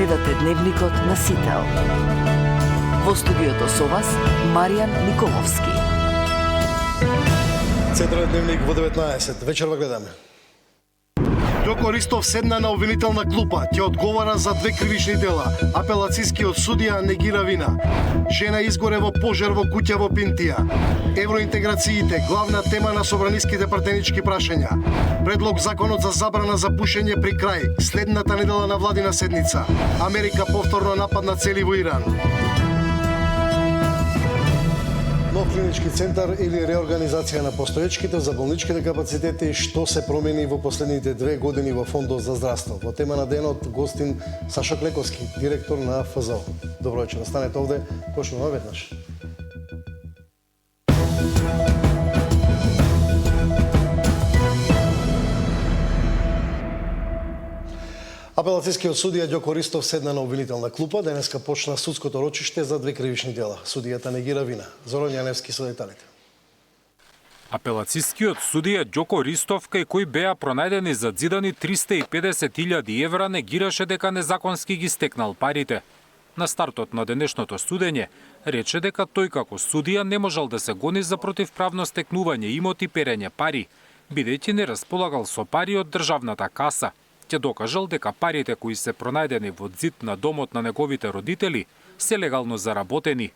Гледате Дневникот на Сител. Во студиото со вас Маријан Николовски. Централен дневник во 19. Вечерва гледаме. Ѓоко Ристов седна на обвинителна клупа, ќе одговара за 2 кривични дела. Апелацијскиот судија негира вина. Жена изгоре во пожар во куќа во Пинтија. Евроинтеграциите, главна тема на собраниските пратенички прашања. Предлог законот за забрана за пушење при крај, следната недела на владина седница. Америка повторно нападна цели во Иран. Нов клинички центар или реорганизација на постоечките за болничките капацитети, што се промени во последните 2 години во Фондот за здравство. Во тема на денот гостин Сашо Клековски, директор на ФЗО. Добро вечер, останете овде, почнуваме веднаш. Апелацијскиот судија Ѓоко Ристов седна на обвинителна клупа. Денеска почна судското рочиште за 2 кривични дела. Судијата негира вина. Зоран Јаневски со деталите. Апелацијскиот судија Ѓоко Ристов, кај кој беа пронајдени задзидани 350.000 евра, негираше дека незаконски ги стекнал парите. На стартот на денешното судење рече дека тој како судија не можел да се гони за противправно стекнување имоти, перење пари, бидејќи не располагал со пари од државната каса. Ќе докажал дека парите кои се пронајдени во ѕид на домот на неговите родители се легално заработени.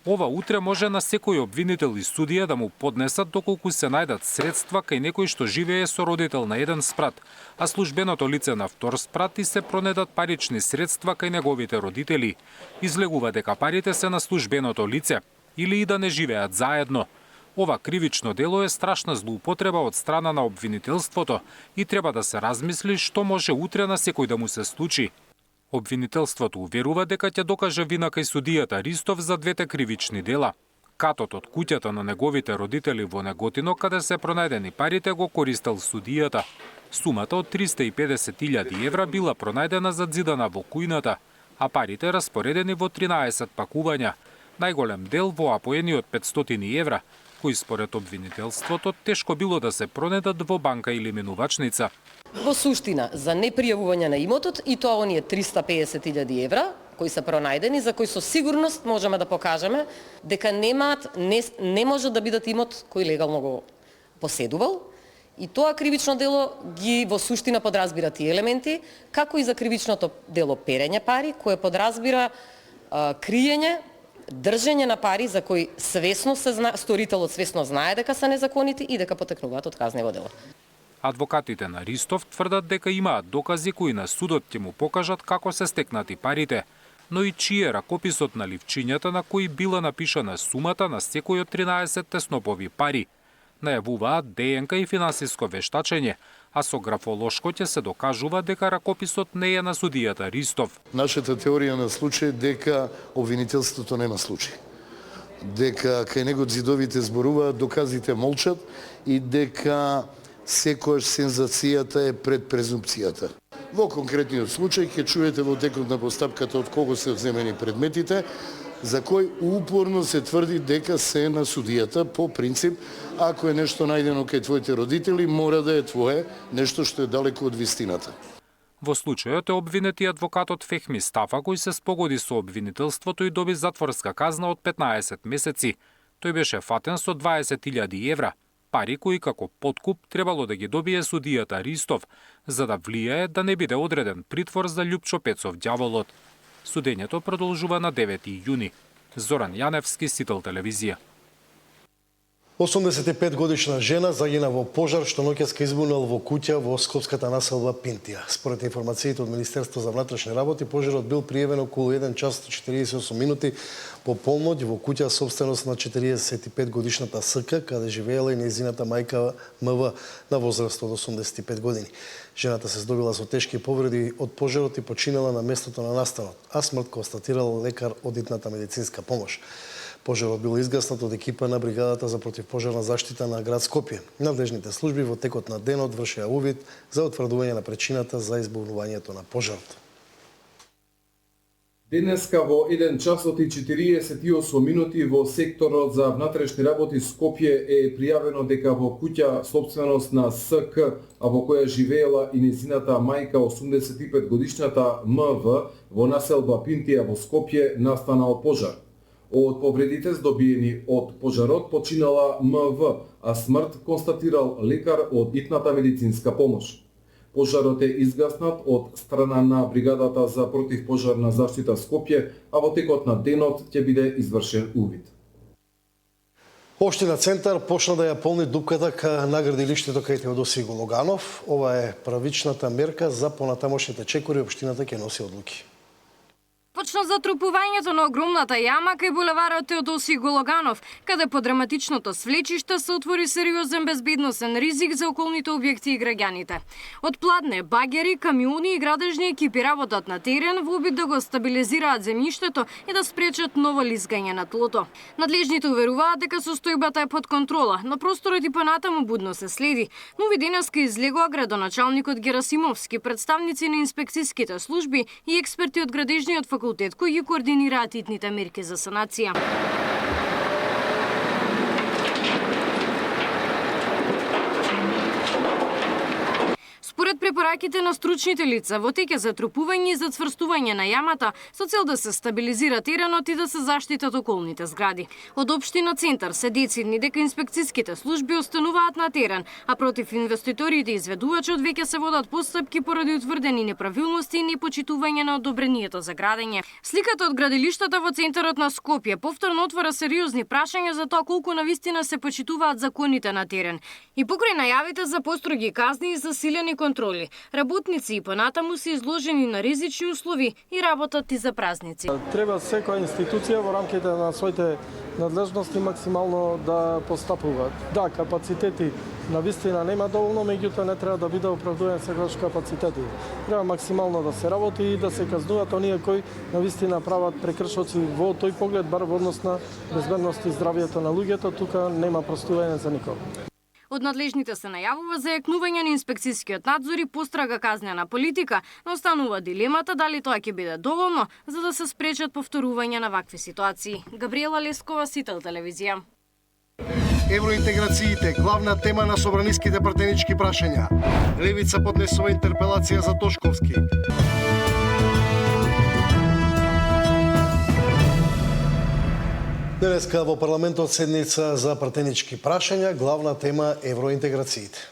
Ова утре може на секој обвинител и судија да му поднесат доколку се најдат средства кај некој што живее со родител на еден спрат, а службеното лице на втор спрат и се пронедат парични средства кај неговите родители. Излегува дека парите се на службеното лице или и да не живеат заедно. Ова кривично дело е страшна злоупотреба од страна на обвинителството и треба да се размисли што може утре на секој да му се случи. Обвинителството уверува дека ќе докаже вина кај судијата Ристов за 2 кривични дела. Катот од куќата на неговите родители во Неготино, каде се пронајдени парите, го користел судијата. Сумата од 350.000 евра била пронајдена задзидана во кујната, а парите распоредени во 13 пакувања. Најголем дел во апоени од 500 евра, кои според обвинителството тешко било да се пронедат во банка или минувачница. Во суштина, за непријавување на имотот, и тоа оние 350.000 евра, кои се пронајдени, за кои со сигурност можеме да покажеме дека не може да бидат имот кој легално го поседувал. И тоа кривично дело ги во суштина подразбира тие елементи, како и за кривичното дело перење пари, кое подразбира криење, држење на пари за кои сторителот свесно знае дека се незаконити и дека потекнуваат од казнево дело. Адвокатите на Ристов тврдат дека имаат докази кои на судот ќе му покажат како се стекнати парите, но и чие ракописот на ливчињата на кои била напишана сумата на секој од 13 снопови пари. Најавуваат ДНК и финансиско вештачење, а со графолошко ќе се докажува дека ракописот не е на судијата Ристов. Нашата теорија на случај дека обвинителството нема случај. Дека кај него зидовите зборуваат, доказите молчат и дека секојаш сензацијата е пред презумпцијата. Во конкретниот случај ќе чуете во текот на постапката од кого се вземени предметите, за кој упорно се тврди дека се на судијата по принцип, ако е нешто најдено кај твоите родители, мора да е твое, нешто што е далеко од вистината. Во случајот е обвинет и адвокатот Фехми Стафа, кој се спогоди со обвинителството и доби затворска казна од 15 месеци. Тој беше фатен со 20.000 евра, пари кои како подкуп требало да ги добие судијата Ристов, за да влијае да не биде одреден притвор за Љупчо Пецов ѓаволот. Судењето продолжува на 9 јуни. Зоран Јаневски, Сител телевизија. 85 годишна жена загина во пожар што ноќеска избунал во куќа во скопската населба Пинтија. Според информациите од Министерство за внатрешни работи, пожарот бил пријавен околу 1 час 48 минути по полноќ во куќа собственост на 45 годишната СК, каде живеела и нејзината мајка МВ на возраст од 85 години. Жената се здобила со тешки повреди од пожарот и починала на местото на настанот, а смрт констатирал лекар од итната медицинска помош. Пожарот бил изгаснат од екипа на бригадата за противпожарна заштита на град Скопје. Надлежните служби во текот на денот вршеа увид за утврдување на причината за избунувањето на пожарот. Денеска во 1 часот и 48 минути во секторот за внатрешни работи Скопје е пријавено дека во куќа собственост на СК, а во која живеела и нејзината мајка 85 годишната МВ во населба Пинтија во Скопје настанал пожар. Од повредите здобиени од пожарот починала МВ, а смрт констатирал лекар од итната медицинска помош. Пожарот е изгаснат од страна на бригадата за противпожарна заштита Скопје, а во текот на денот ќе биде извршен увид. Општина Центар почна да ја полни дупката на градилиштето кај Теодоси Гологанов. Ова е правичната мерка за понатамошните чекори. Општината ќе носи одлуки. Почна затрупувањето на огромната јама кај булеварот Теодоси Гологанов, каде по драматичното свлечиште се отвори сериозен безбедносен ризик за околните објекти и граѓаните. Од пладне, багери, камиони и градежни екипи работат на терен во обид да го стабилизираат земјиштето и да спречат ново лизгање на тлото. Надлежните уверуваат дека состојбата е под контрола, но просторот и понатаму будно се следи. Нови денеска излегоа градоначалникот Герасимовски, представници на инспекцијските служби и експерти од градежниот факултет кои ги координираат итните мерки за санација. Според препораките на стручните лица, во тек е затрупување и зацврстување на јамата со цел да се стабилизира теренот и да се заштитат околните згради. Од Општина Центар се децидни дека инспекцијските служби остануваат на терен, а против инвеститорите и изведувачот веќе се водат постапки поради утврдени неправилности и непочитување на одобрението за градење. Сликата од градилиштата во центарот на Скопје повторно отвора сериозни прашања за тоа колку навистина се почитуваат законите на терен. И покрај најавите за построги казни и засилени контроли, работници и понатаму се изложени на ризични услови и работат и за празници. Треба секоја институција во рамките на своите надлежности максимално да постапува. Да, капацитети навистина нема доволно, меѓутоа не треба да биде оправдуван секогаш капацитети. Треба максимално да се работи и да се казнуваат оние кои навистина прават прекршоци во тој поглед, бар во однос на безбедност и здравјето на луѓето, тука нема простување за никого. Од надлежните се најавува за јакнување на инспекцијскиот надзор и пострага казнена политика, но останува дилемата дали тоа ќе биде доволно за да се спречат повторување на вакви ситуации. Габриела Лескова, Сител телевизија. Евроинтеграциите, главна тема на собраниските пратенички прашања. Левица поднесува интерпелација за Тошковски. Денеска во парламентот седница за пратенички прашања, главна тема евроинтеграциите.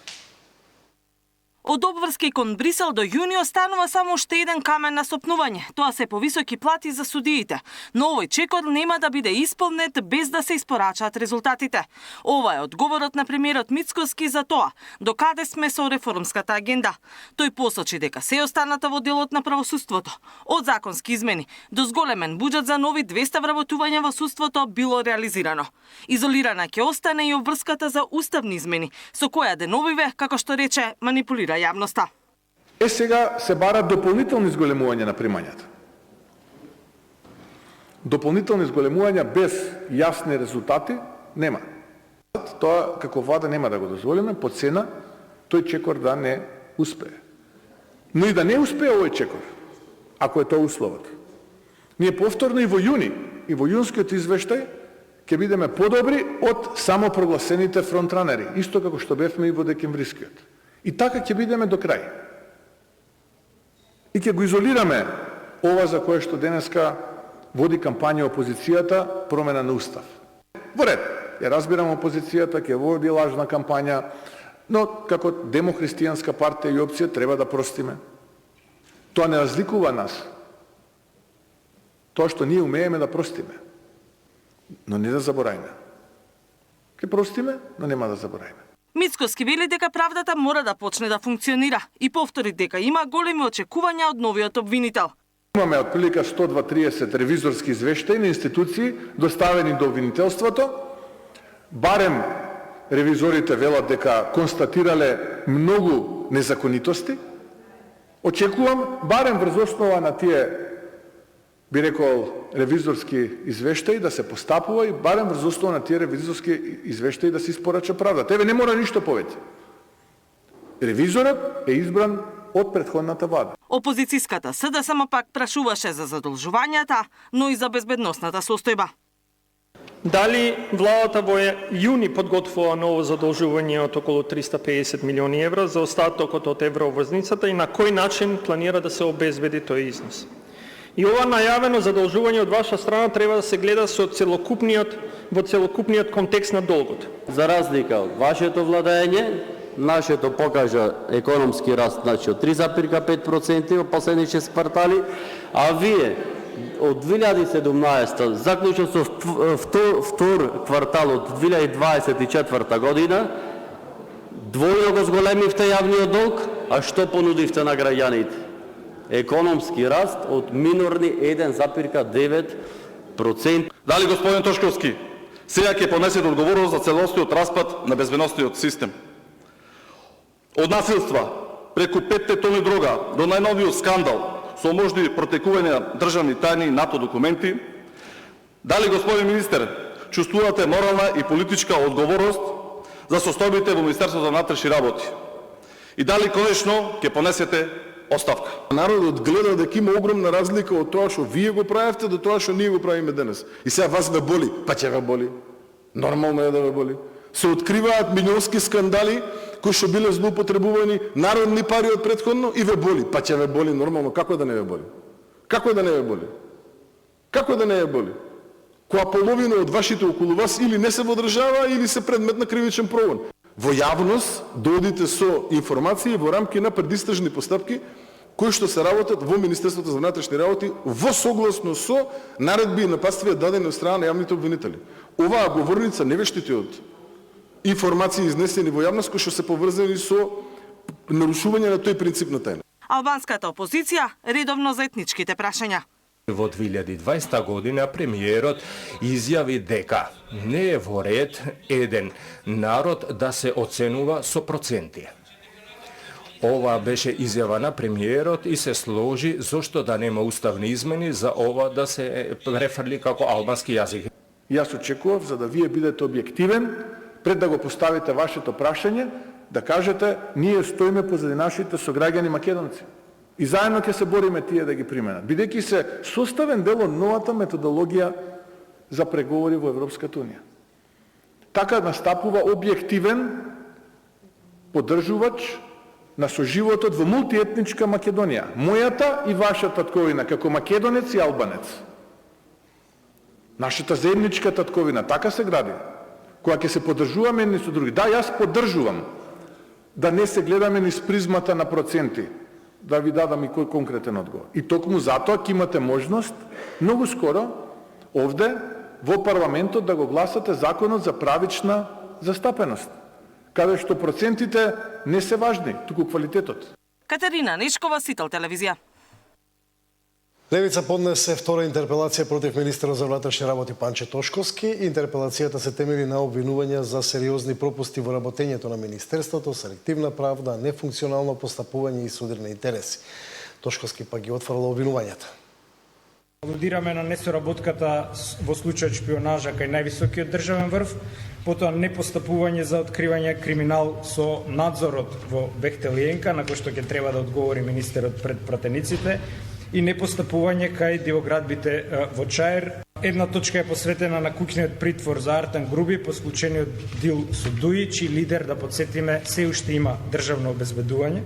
Од обврски кон Брисел до јуни останува само уште еден камен на сопнување. Тоа се повисоки плати за судиите. Но овој чекор нема да биде исполнет без да се испорачаат резултатите. Ова е одговорот на премиерот Мицкоски за тоа, докаде сме со реформската агенда. Тој посочи дека се останата во делот на правосудството. Од законски измени до зголемен буџет за нови 200 вработувања во судството било реализирано. Изолирана ќе остане и обврската за уставни измени, со која деновиве, како што рече, манипулира јавноста. Сега се барат дополнителни зголемувања на примањата. Дополнителни зголемувања без јасни резултати нема. Тоа како влада нема да го дозволиме по цена тој чекор да не успее. Но и да не успее овој чекор, ако е тоа условот. Ние повторно и во јуни, и во јунскиот извештај ќе бидеме подобри од самопрогласените фронтранери, исто како што бевме и во декемврискиот. И така ќе бидеме до крај. И ќе го изолираме ова за кое што денеска води кампања опозицијата, промена на устав. Во ред, ја разбирам опозицијата, ќе води лажна кампања, но како демохристијанска партија и опција треба да простиме. Тоа не разликува нас. Тоа што ние умееме да простиме, но не да заборајме. Ке простиме, но нема да заборајме. Мицкоски вели дека правдата мора да почне да функционира и повтори дека има големи очекувања од новиот обвинител. Имаме отприлика 120-30 ревизорски извештаи на институции доставени до обвинителството. Барем ревизорите велат дека констатирале многу незаконитости. Очекувам барем врз основа на тие, би рекол, ревизорски извештаи да се постапува и барем врз основа на тие ревизорски извештаи да се испорача правда. Тебе не мора ништо повеќе. Ревизорот е избран од претходната влада. Опозицијската СДСМ пак прашуваше за задолжувањата, но и за безбедносната состојба. Дали владата во јуни подготвува ново задолжување од околу 350 милиони евра за остатокот од евроврзницата и на кој начин планира да се обезбеди тој износ? И ова најавено задолжување од ваша страна треба да се гледа во целокупниот контекст на долгот. За разлика од вашето владење, нашето покажа економски раст од 3,5% во последните 6 квартали, а вие од 2017 заклучно со втор квартал од 2024 година двојно го зголемивте јавниот долг, а што понудивте на граѓаните? Економски раст од минорни 1,9%. Дали господин Тошковски сега ќе понесете одговорност за целосниот распад на безбедносниот систем? Од насилства преку 5 тони дрога до најновиот скандал со можни протекување на државни тајни и НАТО документи, дали, господин министер, чувствувате морална и политичка одговорност за состојбите во Министерството за внатрешни работи? И дали конечно ќе понесете оставка? Народот гледа дека има огромна разлика од тоа што вие го правевте до тоа што ние го правиме денес. И сега вас ве боли, па ќе ве боли. Нормално е да ве боли. Се откриваат милионски скандали кои што биле злоупотребувани народни пари од претходно и ве боли. Па ќе ве боли нормално, како да не ве боли? Како да не ве боли? Како да не ве боли? Која половина од вашите околу вас или не се во држава или се предмет на кривичен прогон. Во јавност доодите со информации во рамки на предистражни постапки кои што се работат во Министерството за внатрешни работи во согласно со наредби и нападствија дадени од страна на јавните обвинители. Оваа говорница не ве штити од информации изнесени во јавност кои што се поврзани со нарушување на тој принцип на тајна. Албанската опозиција редовно за етничките прашања. Во 2020 година премиерот изјави дека не е во ред еден народ да се оценува со проценти. Ова беше изјава на премиерот и се сложи зошто да нема уставни измени за ова да се префрли како албански јазик. Јас очекував, за да вие бидете објективен, пред да го поставите вашето прашање, да кажете, ние стоиме позади нашите сограѓани македонци. И заедно ќе се бориме тие да ги применат. Бидејќи се составен дел од новата методологија за преговори во Европската унија. Така настапува објективен поддржувач на соживотот во мултиетничка Македонија. Мојата и вашата татковина, како македонец и албанец. Нашата заедничка татковина така се гради, која ќе се поддржуваме едни со други. Да, јас поддржувам да не се гледаме низ призмата на проценти, да ви дадам и кој конкретен одговор. И токму затоа ќе имате можност многу скоро овде во парламентот да го гласате законот за правична застапеност, каде што процентите не се важни, туку квалитетот. Катерина Нешкова, Сител телевизија. Левица поднесе втора интерпелација против министерот за внатрешни работи Панче Тошковски. Интерпелацијата се темели на обвинувања за сериозни пропусти во работењето на министерството, селективна правда, нефункционално постапување и судирни интереси. Тошковски пак ги отфрла обвинувањата. Алудираме на несоработката во случајот шпионажа кај највисокиот државен врв, потоа непостапување за откривање криминал со надзорот во Бехтел и ЕНКА, на кој што ќе треба да одговори министерот пред пратениците, и непостапување кај дивоградбите во Чаир. Една точка е посветена на куќниот притвор за Артан Груби по случајниот дил со Дуи, чиј лидер, да подсетиме, се уште има државно обезбедување.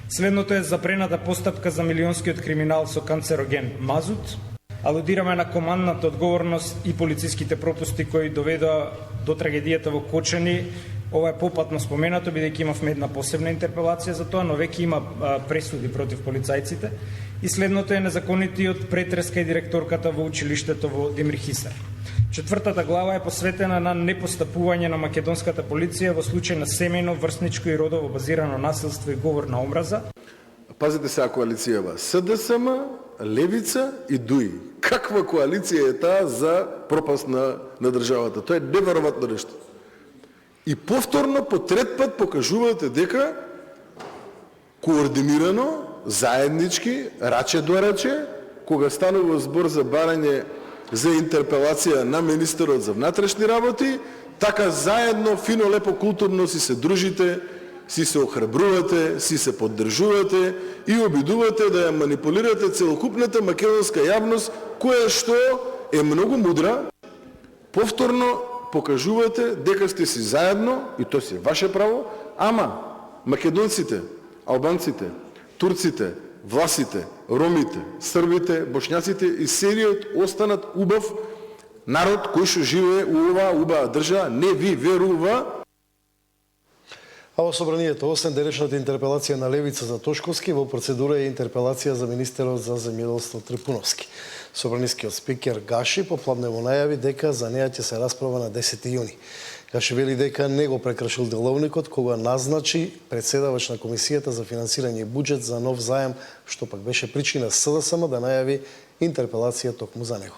Следното е запрената постапка за милионскиот криминал со канцероген мазут. Алудираме на командната одговорност и полициските пропусти кои доведоа до трагедијата во Кочани. Ова е попатно споменато, бидејќи имавме една посебна интерпелација за тоа, но веќе има пресуди против полицајците. И следното е незаконитиот претрес кај директорката во училиштето во Демирхисар. Четвртата глава е посветена на непостапување на македонската полиција во случај на семејно, врсничко и родово базирано насилство и говор на омраза. Пазите сега коалицијава СДСМ, Левица и ДУИ. Каква коалиција е таа за пропаст на државата? Тоа е неверојатно нешто. И повторно, по трет пат покажувате дека координирано, заеднички, раче до раче, кога станува збор за барање за интерпелација на министерот за внатрешни работи, така заедно, фино, лепо, културно си се дружите си се охрабрувате, си се поддржувате и обидувате да ја манипулирате целокупната македонска јавност, која што е многу мудра. Повторно покажувате дека сте си заедно, и тоа си ваше право, ама македонците, албанците, турците, власите, ромите, србите, бошњаците и сериот останат убав народ кој што живее у оваа убава држава, не ви верува. А во собранието, освен денешната интерпелација на Левица за Тошковски, во процедура е интерпелација за министерот за земјоделство Трипуновски. Собранискиот спикер Гаши попладнево најави дека за неа ќе се расправа на 10 јуни. Гаши вели дека не го прекршил деловникот кога назначи председавач на Комисијата за финансирање и буџет за нов заем, што пак беше причина СДСМ да најави интерпелација токму за него.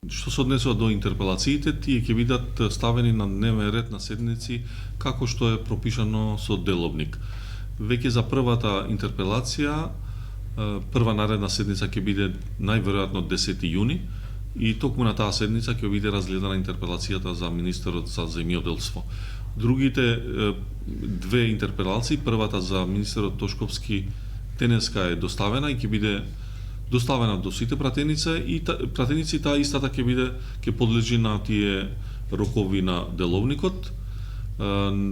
Што се однесува до интерпелациите, тие ќе бидат ставени на дневен ред на седници како што е пропишано со деловник. Веќе за првата интерпелација, прва наредна седница ќе биде најверојатно 10 јуни и токму на таа седница ќе биде разгледана интерпелацијата за министерот за земјоделство. Другите две интерпелации, првата за министерот Тошковски денеска е доставена и ќе биде доставена до сите пратеници, таа истата ќе подлежи на тие рокови на деловникот.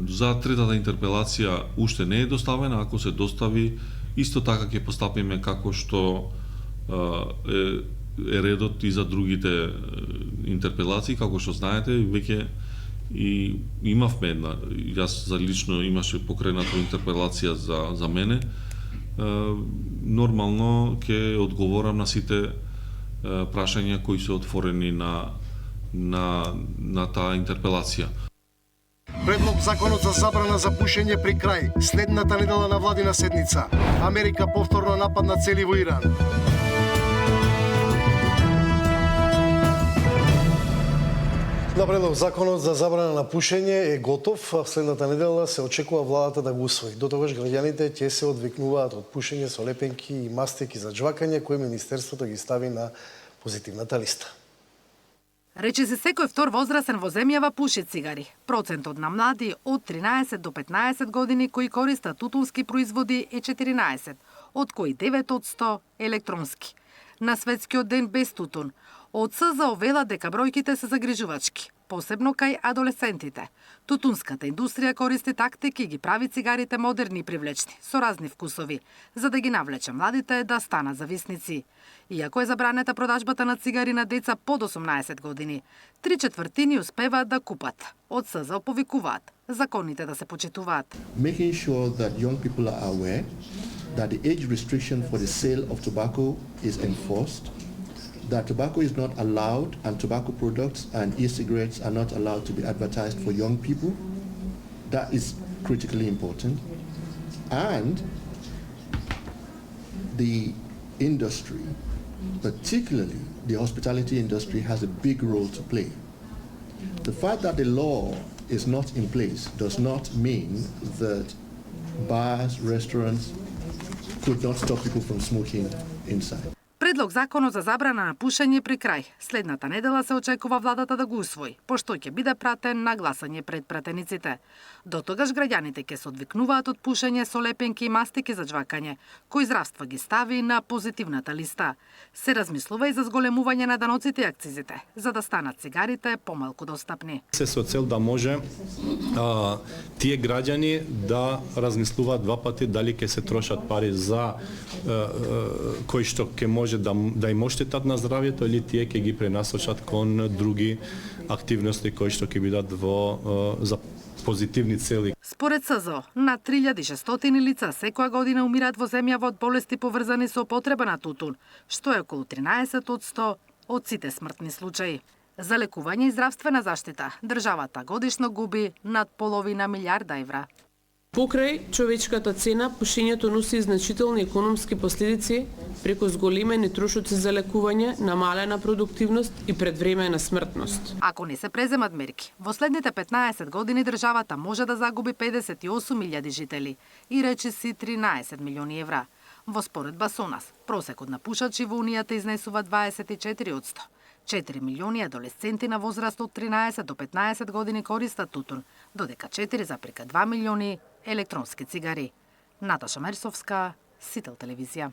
За третата интерпелација уште не е доставена, ако се достави, исто така ќе постапиме како што е редот и за другите интерпелации, како што знаете, веќе и имавме една, јас за лично имаше покрената интерпелација за мене. Нормално ќе одговорам на сите прашања кои се отворени на таа интерпелација. Предлог законот за забрана за пушење при крај. Следната недела на владина седница. Америка повторно нападна цели во Иран. На предлог законот за забрана на пушење е готов. Следната недела се очекува владата да го усвои. До тогаш граѓаните ќе се одвикнуваат од пушење со лепенки и мастики за џвакање кои министерството ги стави на позитивната листа. Рече се секој втор возрасен во земјава пуши цигари. Процентот на млади од 13 до 15 години кои користат тутунски производи е 14, од кои 9% електронски. На светскиот ден без тутун, од СЗО вела дека бројките се загрижувачки, посебно кај адолесцентите. Тутунската индустрија користи тактики и ги прави цигарите модерни и привлечни, со разни вкусови, за да ги навлече младите да станат зависници. Иако е забранета продажбата на цигари на деца под 18 години, 3/4 успеваат да купат. Од СЗО повикуваат законите да се почитуваат. Making sure that young people are aware that the age restriction for the sale of tobacco is enforced, that tobacco is not allowed and tobacco products and e-cigarettes are not allowed to be advertised for young people. That is critically important. And the industry, particularly the hospitality industry, has a big role to play. The fact that the law is not in place does not mean that bars, restaurants could not stop people from smoking inside. Предлог законот за забрана на пушење при крај. Следната недела се очекува владата да го усвои, пошто ќе биде пратен на гласање пред пратениците. До тогаш граѓаните ќе се одвикнуваат од пушење со лепенки и мастики за џвакање, кои здравство ги стави на позитивната листа. Се размислува и за зголемување на даноците и акцизите, за да станат цигарите помалку достапни. Се со цел да може тие граѓани да размислуваат два пати дали ќе се трошат пари за кои што ќе може да им оштетат на здравјето или тие ќе ги пренасочат кон други активности кои што ќе бидат за позитивни цели. Според СЗО, на 3600 лица секоја година умираат во земјава од болести поврзани со употреба на тутун, што е околу 13% од сите смртни случаи. За лекување и здравствена заштита, државата годишно губи над половина милиарда евра. Покрај човечката цена, пушењето носи значителни економски последици преку зголемени трошоци за лекување, намалена продуктивност и предвремена смртност. Ако не се преземат мерки, во следните 15 години државата може да загуби 58.000 жители и речиси 13 милиони евра. Во споредба со нас, просекот на пушачи во Унијата изнесува 24%. 4 милиони адолесценти на возраст од 13 до 15 години користат тутун, додека 4,2 милиони електронски цигари. Наташа Мерсовска, Сител телевизија.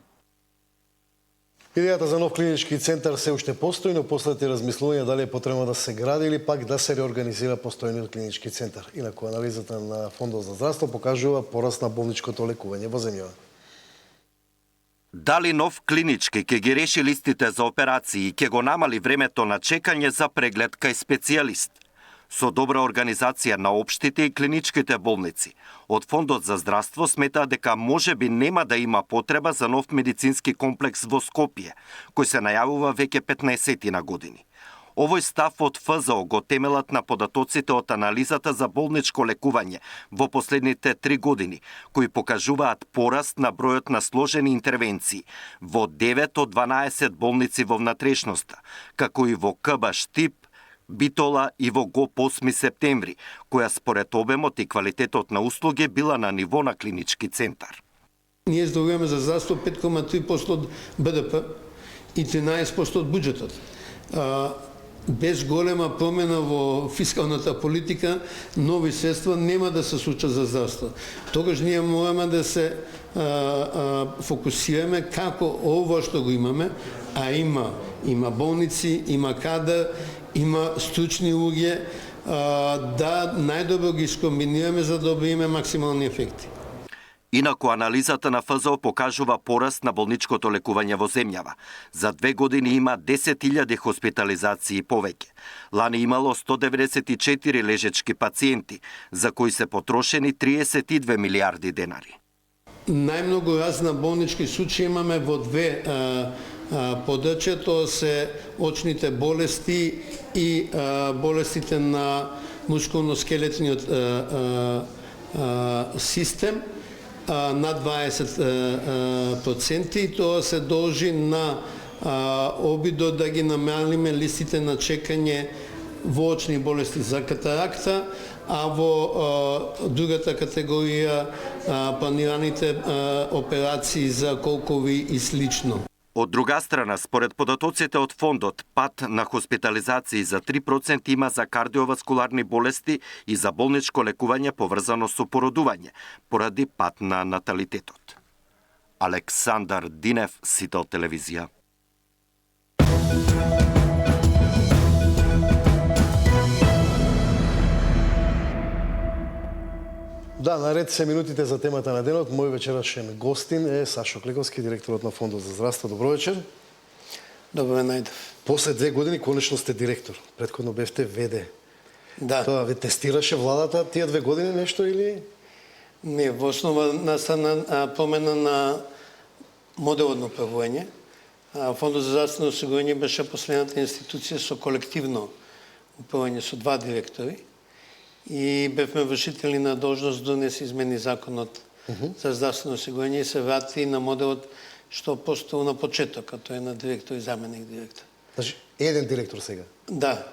Идејата за нов клинички центар се уште постои, но последните размислувања дали е потребно да се гради или пак да се реорганизира постојниот клинички центар. Инаку анализата на Фондот за здравство покажува пораст на болничкото лекување во земјава. Дали нов клинички ќе ги реши листите за операции и ќе го намали времето на чекање за преглед кај специјалист? Со добра организација на општите и клиничките болници, од Фондот за здравство сметаат дека можеби нема да има потреба за нов медицински комплекс во Скопје, кој се најавува веќе 15 години. Овој став од ФЗО го темелат на податоците од анализата за болничко лекување во последните 3 години, кои покажуваат пораст на бројот на сложени интервенции во 9 од 12 болници во внатрешноста, како и во КБ Штип, Битола и во ГОП 8 септември, која според обемот и квалитетот на услуги била на ниво на клинички центар. Ние издвојуваме за здравство 5,3% од БДП и 13% од буџетот. Без голема промена во фискалната политика, нови средства нема да се случат за здравство. Тогаш ние мораме да се фокусираме како ово што го имаме, а има болници, има кадар, има стручни луѓе, да најдобро ги скомбинираме за да добиеме максимални ефекти. Инаку анализата на ФЗО покажува пораст на болничкото лекување во земјава. За 2 години има 10.000 хоспитализации повеќе. Лани имало 194 лежечки пациенти, за кои се потрошени 32 милиарди денари. Најмногу раст на болнички случаи имаме во две подрачја, тоа се очните болести и болестите на мускулно-скелетниот систем, над 20%, и тоа се должи на обидот да ги намалиме листите на чекање во очни болести за катаракта, а во другата категорија планираните операции за колкови и слично. Од друга страна, според податоците од фондот, пат на хоспитализации за 3% има за кардиоваскуларни болести и за болничко лекување поврзано со породување, поради пат на наталитетот. Александар Динев, Сител телевизија. Да, наред се минутите за темата на денот. Мој вечерашен гостин е Сашо Клековски, директорот на Фондот за здравство. Добро вечер. Добро најдов. После 2 години конечно сте директор. Претходно бевте ВД. Да. Тоа ве тестираше владата тие 2 години нешто или? Не, во основа настана промена на моделот на управување. Фондот за здравствено осигурување беше последната институција со колективно управување со 2 директори. И бевме вршители на должност да не се измени законот за здравствено осигурување и се врати на моделот што постои на почеток, а тоа е на директор и заменик директор. Значи, еден директор сега? Да.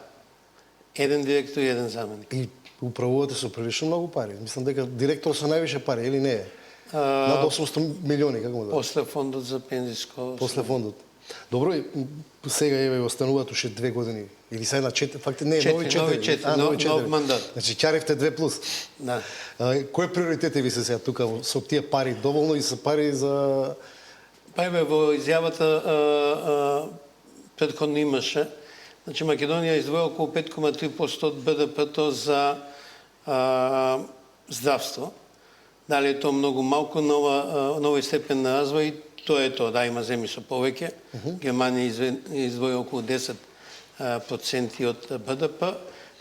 Еден директор и еден заменик. И управувате со прилично многу пари. Мислам дека директор со највише пари, или не е? Над 800 милиони, како му да? После фондот за пензиско... После фондот. Добро, сега еве остануваат уште 2 години. Или сега на 4, факт не, нови 4. Нов мандат. Значи, ќаревте 2+. Да. Кои приоритети ви се сега тука со тие пари? Доволно и се пари за... Па еве, во изјавата предходно имаше. Значи, Македонија издвоја околу 5,3% од БДП-то за здравство. Дали е тоа многу малку, нова степен на развој, тоа е тоа, да, има земји со повеќе. Германија издвоја околу 10% од БДП.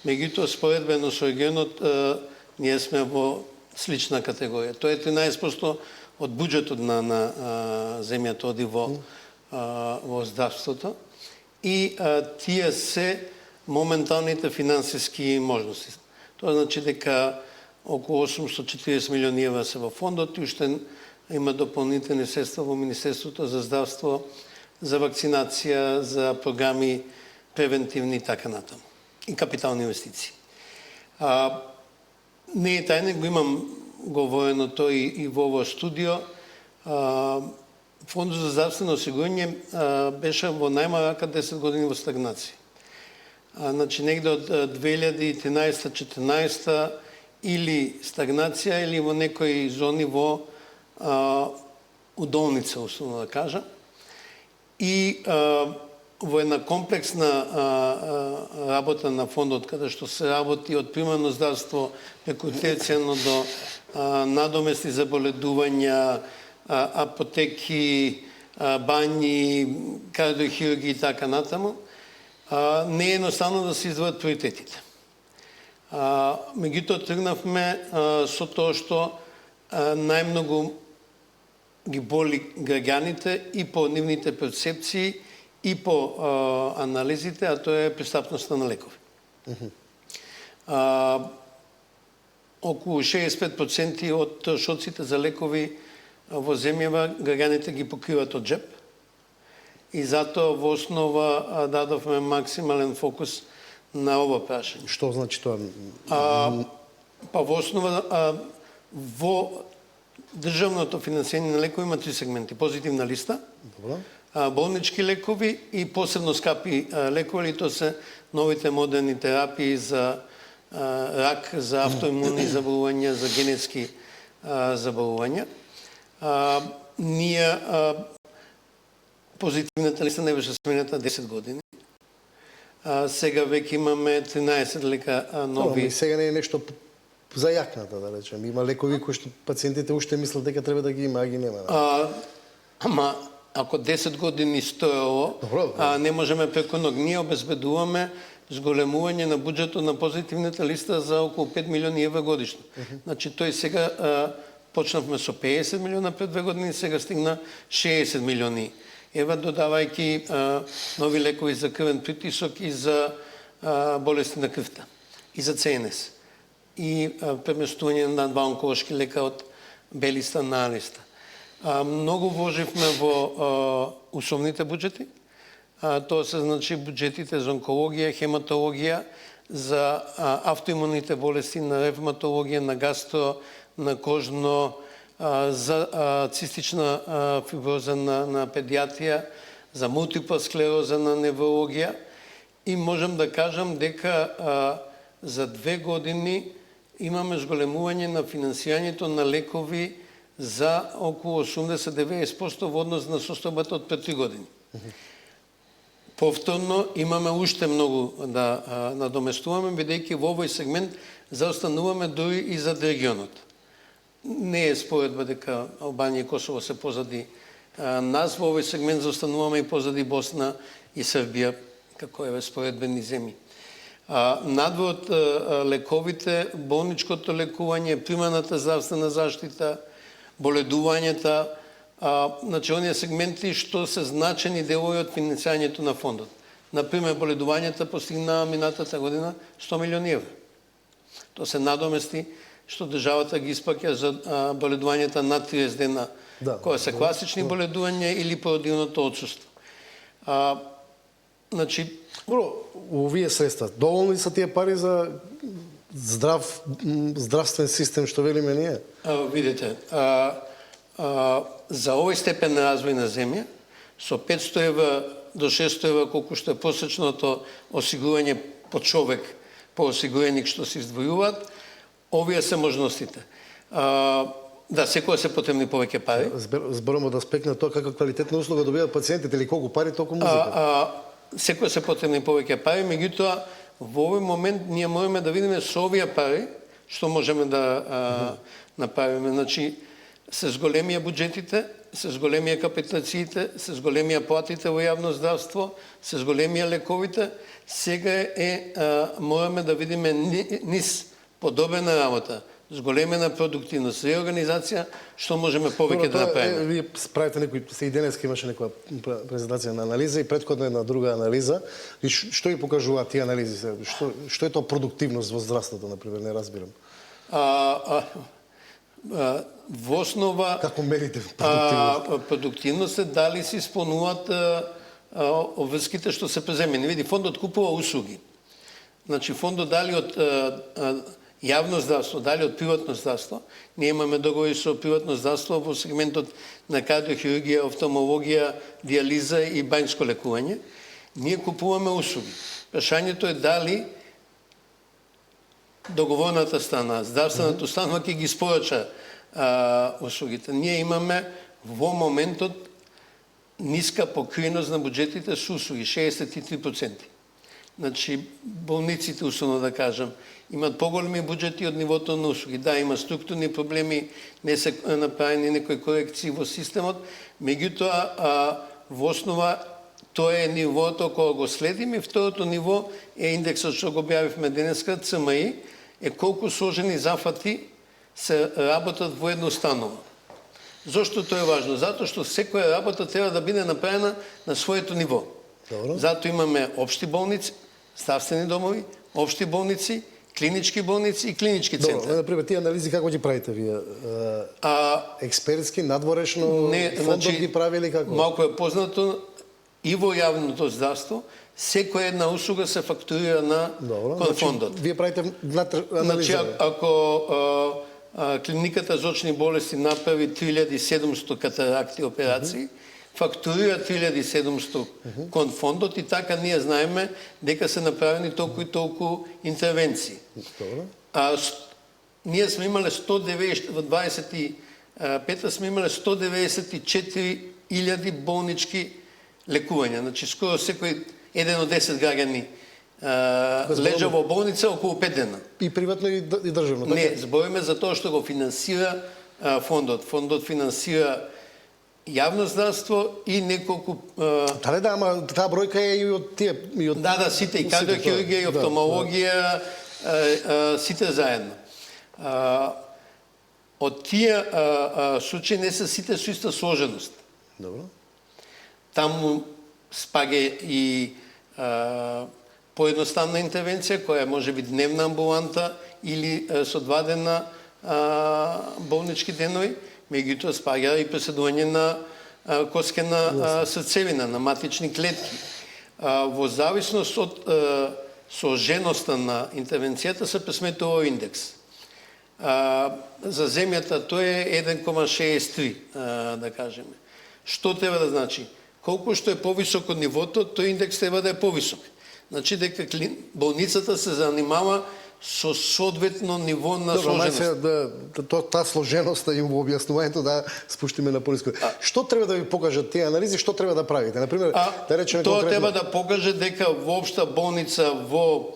Меѓутоа, споредбено со регионот, ние сме во слична категорија. Тоа е 13% од буџетот на земјата оди во здравството. И тие се моменталните финансиски можности. Тоа значи дека околу 840 милиони евра се во фондот и уште има дополнителни средства во Министерството за здравство, за вакцинација, за програми превентивни и така натаму. И капитални инвестиции. Не е тајне, го имам говорено тој и во ово студио. Фондот за здравствено осигурување беше во најмалку 10 години во стагнација. Значи, негде од 2013-14 или стагнација или во некои зони во удолница, условно да кажа. И во една комплексна работа на фондот, каде што се работи од примарно здравство, преку терцијално до надомести за боледувања, апотеки, бањи, кардиохирурги и така натаму, не е едноставно да се издвојат приоритетите. Меѓутоа тргнавме со тоа што најмногу ги боли граѓаните и по нивните перцепции и по анализите, а тоа е пристапноста на лекови. Околу 65% од трошоците за лекови во земјава граѓаните ги покриват од джеп. И затоа во основа дадовме максимален фокус на ова прашање. Што значи тоа? Па во основа во државното финансирање на лекови има 3 сегменти: позитивна листа, болнички лекови и посебно скапи лекови, тоа се новите модерни терапии за рак, за автоимуни заболувања, за генетски заболувања. Ние позитивната листа не беше сменета 10 години. Сега веќе имаме 13 лека нови. Сега не е нешто за јакната, да речем. Има лекови кои што пациентите уште мислат дека треба да ги има, а ги нема. Ама ако 10 години стоело, не можеме преку ног. Ние обезбедуваме зголемување на буџетот на позитивната листа за околу 5 милиони евра годишно. Значи тој сега почнавме со 50 милиона пред 2 години, сега стигна 60 милиони евра, додавајќи нови лекови за крвен притисок и за болести на крвта, и за ЦНС, и преместување на 2 онколошки лека од Б листа на А листа. Многу вложивме во условните буџети. Тоа се значи буџетите за онкологија, хематологија, за автоимуните болести, на ревматологија, на гастро, на кожно, за цистична фиброза на педиатрија, за мултипла склероза на неврологија. И можам да кажам дека за 2 години имаме зголемување на финансирањето на лекови за околу 80-90% во однос на состојбата од пред 3 години. Повторно имаме уште многу да надоместуваме, бидејќи во овој сегмент заостануваме дури и за регионот. Не е споредба дека Албанија и Косово се позади нас, во овој сегмент заостануваме и позади Босна и Србија, како еве споредбени земји. Надвор од лековите, болничкото лекување, примарната здравствена заштита, боледувањата, значи оние сегменти што се значени делови од финансирањето на фондот. Например, боледувањата постигнаа минатата година 100 милиони евра. Тоа се надомести што државата ги испаќа за боледувањата над 30 дена, кои се класични боледувања или породилното отсуство. Значи, овие средства доволни се тие пари за здравствен систем што велиме ние? Видите, за овој степен на развој на земја, со 500 евра до 600 евра, колку што е посечното осигурување по човек, по осигуреник што се издвојуваат, овие се можностите. Да, секоја се потребни повеќе пари. Зборуваме од аспект на тоа каква квалитетна услуга добиваат пациентите или колку пари, толку музика. Секоја се потребни повеќе пари, меѓутоа во овој момент ние можеме да видиме со овие пари што можеме да направиме. Значи, се зголемија буџетите, се зголемија капитациите, се зголемија платите во јавно здравство, се зголемија лековите. Сега можеме да видиме низ подобрена работа, зголемена продуктивност, реорганизација, што можеме повеќе да направиме. Вие правите некои, се и денеска имаше некоја презентација на анализа и претходна една друга анализа. И што ги покажуваат тие анализи? Што е тоа продуктивност во здравството, например, не разбирам. Во основа... Како мерите продуктивност? Продуктивност е дали се исполнуваат обврските што се преземени. Види, фондот купува услуги. Значи, фондот дали од јавно здравство, дали од приватно здравство. Ние имаме договори со приватно здравство во сегментот на кардиохирургија, офталмологија, диализа и бањско лекување. Ние купуваме услуги. Прашањето е дали договорната страна, здравствената установа ќе ги испорача услугите. Ние имаме во моментот ниска покриеност на буџетите со услуги, 63%. Значи, болниците, условно да кажам, имат поголеми буџети од нивото на услуги. Да, има структурни проблеми, не се направени некои корекции во системот, меѓутоа, во основа, тоа е нивото кога го следиме. Второто ниво е индексот што го објавивме денеска, ЦМИ, е колку сложени зафати се работат во една установа. Зошто тоа е важно? Затоа што секоја работа треба да биде направена на своето ниво. Добро. Зато имаме општи болници, здравствени домови, општи болници, клинички болници и клинички центри. Добро, например, тие анализи како ги правите вие? Експертски, надворешно, фондот ги прави или како? Малку е познато и во јавното здравство, секоја една услуга се фактурира на кон фондот. Вие правите анализа? Значи, ако клиниката за очни болести направи 3700 катаракти операции, фактурира 3700 кон фондот и така ние знаеме дека се направени толку и толку интервенции. Ние сме имале 190 во 25-та сме имале 194.000 болнички лекувања. Значи скоро секој еден од 10 граѓани лежа во болница околу 5 дена. И приватно и државно? Не, збориме за тоа што го финансира фондот. Фондот финансира јавно здравство и неколку... Да, ама таа бројка е и од тие... Да, сите, и кардиохирургија, и офталмологија, сите заедно. Од тие случаи не се сите со иста сложеност. Добро. Таму спаѓа и поедноставна интервенција, која може би дневна амбуланта или со 2 дена болнички денови, меѓутоа спаѓа и преседување на коскена срцевина, на матични клетки. Во зависност од сложеноста на интервенцијата се пресметува индекс. За земјата тоа е 1,63, да кажеме. Што треба да значи? Колку што е повисоко нивото, тој индекс треба да е повисок. Значи дека болницата се занимава со соодветно ниво на сложеност. Таа сложеност и во објаснувањето да спуштиме на пониско. Што треба да ви покажат тие анализи, што треба да правите? Например, да речеме тоа конкретно... треба да покаже дека во општа болница во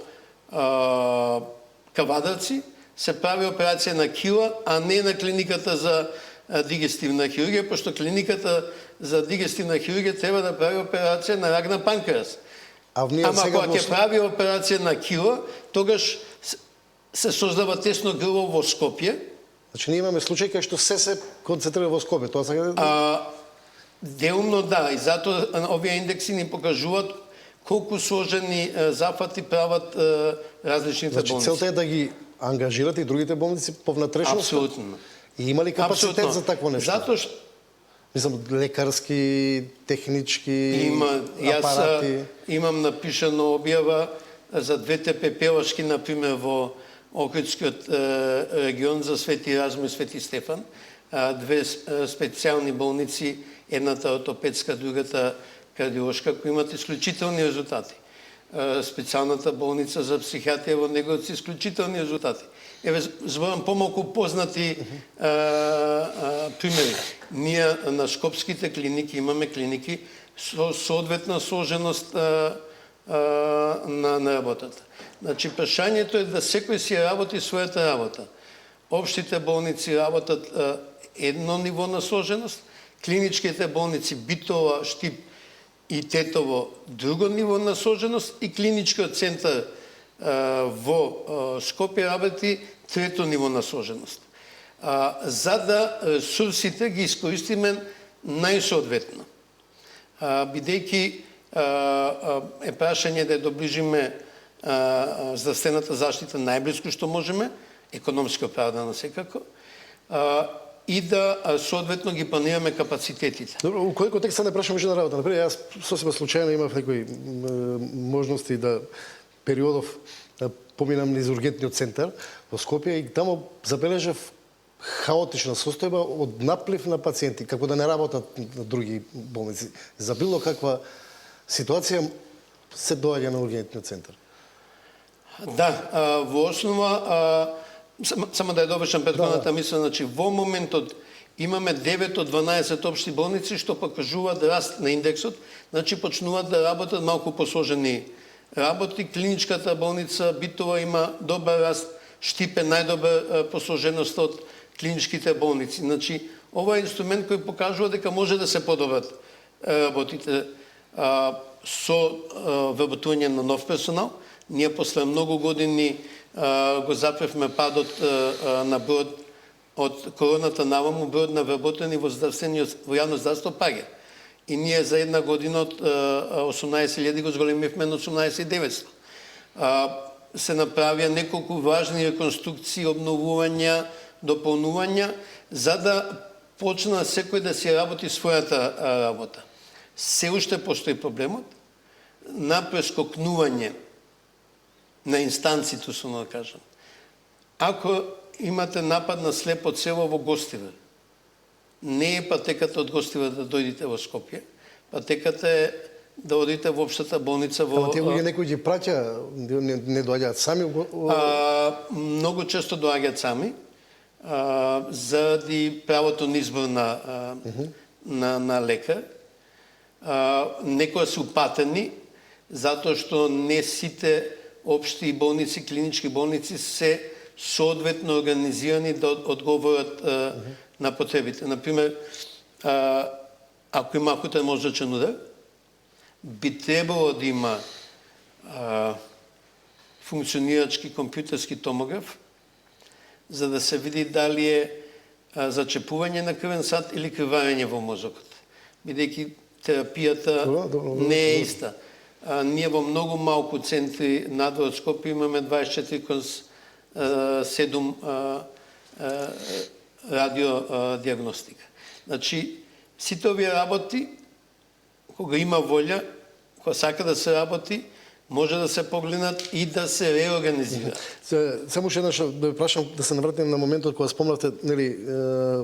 Кавадарци се прави операција на кила, а не на клиниката за дигестивна хирургија, пошто клиниката за дигестивна хирургија треба да прави операција на рак на панкреас. Ама кога ќе прави операција на кила, тогаш се создава тесно грло во Скопје. Значи ние имаме случаи кај што се концентрира во Скопје, тоа сега... Делумно да, и затоа овие индекси ни покажуваат колку сложени зафати прават различните болници. Целта е да ги ангажирате и другите болници по внатрешност? Апсолутно. И има ли капацитет за такво нешто? Затоа што мислам, лекарски, технички, апарати... Јас имам напишано објава за двете пепелашки, например, во Охридскиот регион за Свети Размо и Свети Стефан. Две специјални болници, едната ортопедска, другата кардиолошка, кои имат исклучителни резултати. Специјалната болница за психијатрија во неговите исклучителни резултати. Еве, зборам помалку познати примери. Ние на скопските клиники имаме клиники со соодветна сложеност на работата. Значи, прашањето е да секој си работи својата работа. Општите болници работат едно ниво на сложеност, клиничките болници Битола, Штип и Тетово друго ниво на сложеност и клиничкиот центар во Скопје работи трето ниво на сложеност. За да ресурсите ги искористиме најсоодветно. Бидејќи е прашање да доближиме здравствената заштита најблиску што можеме, економски оправдано секако, и да соодветно ги планираме капацитетите. Добро, у кој контекст не прашам уште на работа? Например, јас сосема случајно имав некои можности да периодов да поминам низ ургентниот центар во Скопје и таму забележав хаотична состојба од наплив на пациенти, како да не работат на други болници. За било каква ситуација се доаѓа на ургентниот центар? Да, во основа, само да ја довршам претходната мисла, значи во моментот имаме 9 од 12 општи болници што покажуваат раст на индексот, значи почнуваат да работат малку посложени работи. Клиничката болница Битова има добар раст, Штипе најдобра посложеност од клиничките болници. Значи, ова е инструмент кој покажува дека може да се подобрат работите со вработување на нов персонал. Ние после многу години го запревме падот на бројот од короната наваму, бројот на вработени во јавно здравство паѓа. И ние за една година од 18.000 го зголемивме на 18.900. Се направија неколку важни реконструкции, обновувања, дополнувања, за да почна секој да си работи својата работа. Се уште постои проблемот на прескокнување на инстанците, да кажам. Ако имате напад на слепо цело во Гостивар, не е патеката од Гостивар да дојдете во Скопје, патеката е да одите во општата болница во... Ама тие луѓе некои ги праќа, не доаѓаат сами? Многу често доаѓаат сами, заради правото на избор на лекар. Некои се упатени, затоа што не сите општи болници, клинички болници се соодветно организирани да одговорат на потребите. Например, ако има акутен мозочен удар, би требало да има функционирачки компјутерски томограф, за да се види дали е зачепување на крвен сад или крварење во мозокот. Бидејќи терапијата не е иста. Ние во многу малку центри надвор Скопје имаме 24/7 радиодиагностика. Значи, сите овие работи, кога има волја, кога сака да се работи, може да се погледнат и да се реорганизираат. Само ше еднаш да прашам, да се навратим на моментот кога спомнавте, нели,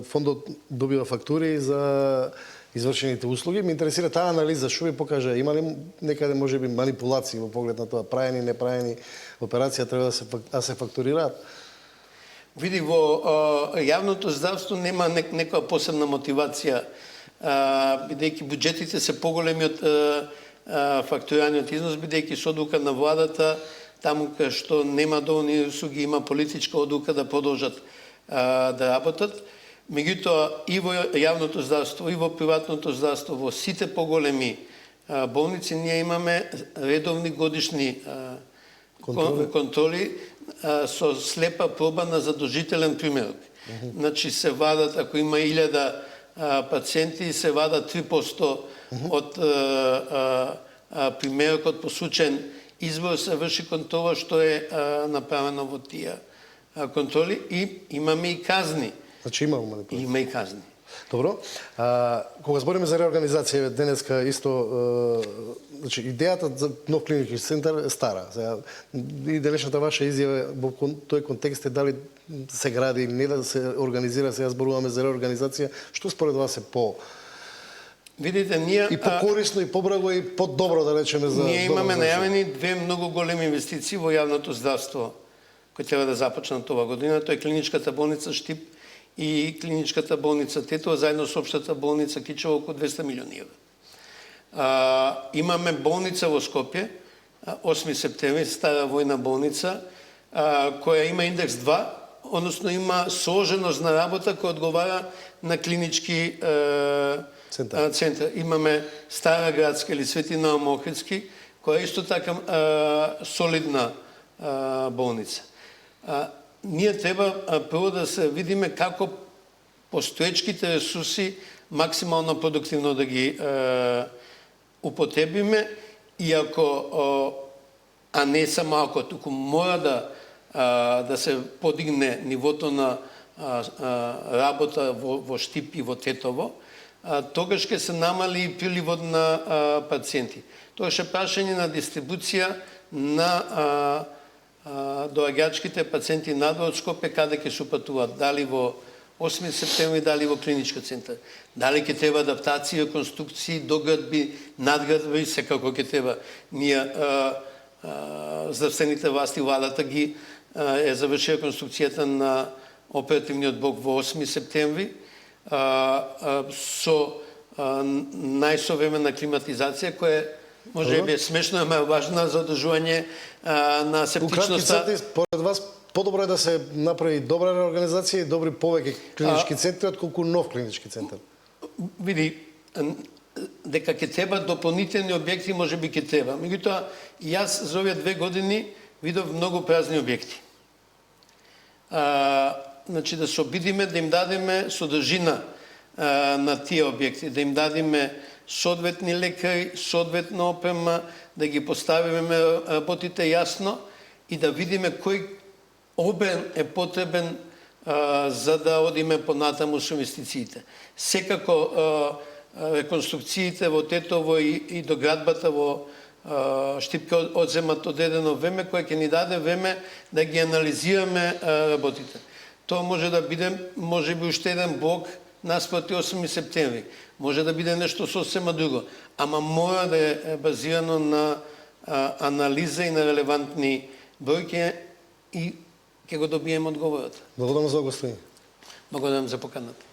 фондот добива фактури за извршените услуги. Ме интересира таа анализа, што ви покажа, има ли некаде можеби манипулации во поглед на тоа, праени, непраени операција треба да се фактурираат? Види, во јавното здравство нема некоја посебна мотивација, бидејќи буџетите се поголеми од фактурираниот износ, бидејќи со одлука на владата, таму кај што нема доволни услуги, има политичка одлука да продолжат да работат. Меѓутоа, и во јавното здравство, и во приватното здравство, во сите поголеми болници, ние имаме редовни годишни контроли со слепа проба на задолжителен примерок. Значи, се вадат, ако има 1000 пациенти, се вадат 3% од примерокот по случаен избор, се врши кон тоа што е направено во тие контроли, и имаме и казни. Значи има манипулација. Има и казни. Добро. Кога збориме за реорганизација, денеска исто, значи идејата за нов клинички центар е стара. Сега, и денешната ваша изјава во тој контекст е дали се гради или не да се организира, сега зборуваме за реорганизација, што според вас е по... Видите, ние... И покорисно, и побраго, и по-добро, да речеме, за... Ние имаме најавени две многу големи инвестиции во јавното здравство, кои треба да започнат ова година. Тоа е клиничката болница Штип и клиничката болница Тетово, заедно со општата болница Кичево, околу 200 милиони евра. Имаме болница во Скопје, 8 септември, стара војна болница, која има индекс 2, односно има сложеност на работа која одговара на клинички центар. Имаме Стара градска или Свети Наум Охридски, која е исто така солидна болница. Ние треба прво да се видиме како постоечките ресурси максимално продуктивно да ги употребиме, и ако, а не само ако, туку мора да се подигне нивото на работа во Штип и во Тетово, тогаш ќе се намали приливот на пациенти. Тогаш е прашање на дистрибуција на доаѓачките пациенти надвор од Скопје, каде ќе се упатуваат, дали во 8 септември, дали во клиничка центар. Дали ќе треба адаптации, реконструкции, доградби, надградби, секако ќе треба. Ние здравствените власти, владата ги е завршила конструкцијата на оперативниот блок во 8 септември со најсовременна климатизација која може би е смешно, ама е важна за одржување на септичноста. Укратки црти, според вас, подобро е да се направи добра реорганизација и добри повеќе клинички центри отколку нов клинички центар? Види, дека ќе треба дополнителни објекти, може би ќе треба. Меѓутоа, јас за овие 2 години видов многу празни објекти. Значи да се обидиме да им дадеме содржина на тие објекти, да им дадеме соодветни лекари, соодветна опрема, да ги поставиме работите јасно и да видиме кој обем е потребен за да одиме понатаму со инвестициите. Секако реконструкциите во Тетово и доградбата во Штипка одземат одредено време кој ќе ни даде време да ги анализираме работите. Тоа може да биде, може би, уште еден блок наспроти 8 септември. Може да биде нешто сосема друго, ама мора да е базирано на анализа и на релевантни бројки и ќе го добиеме одговорот. Благодарам за гостување. Благодарам за поканата.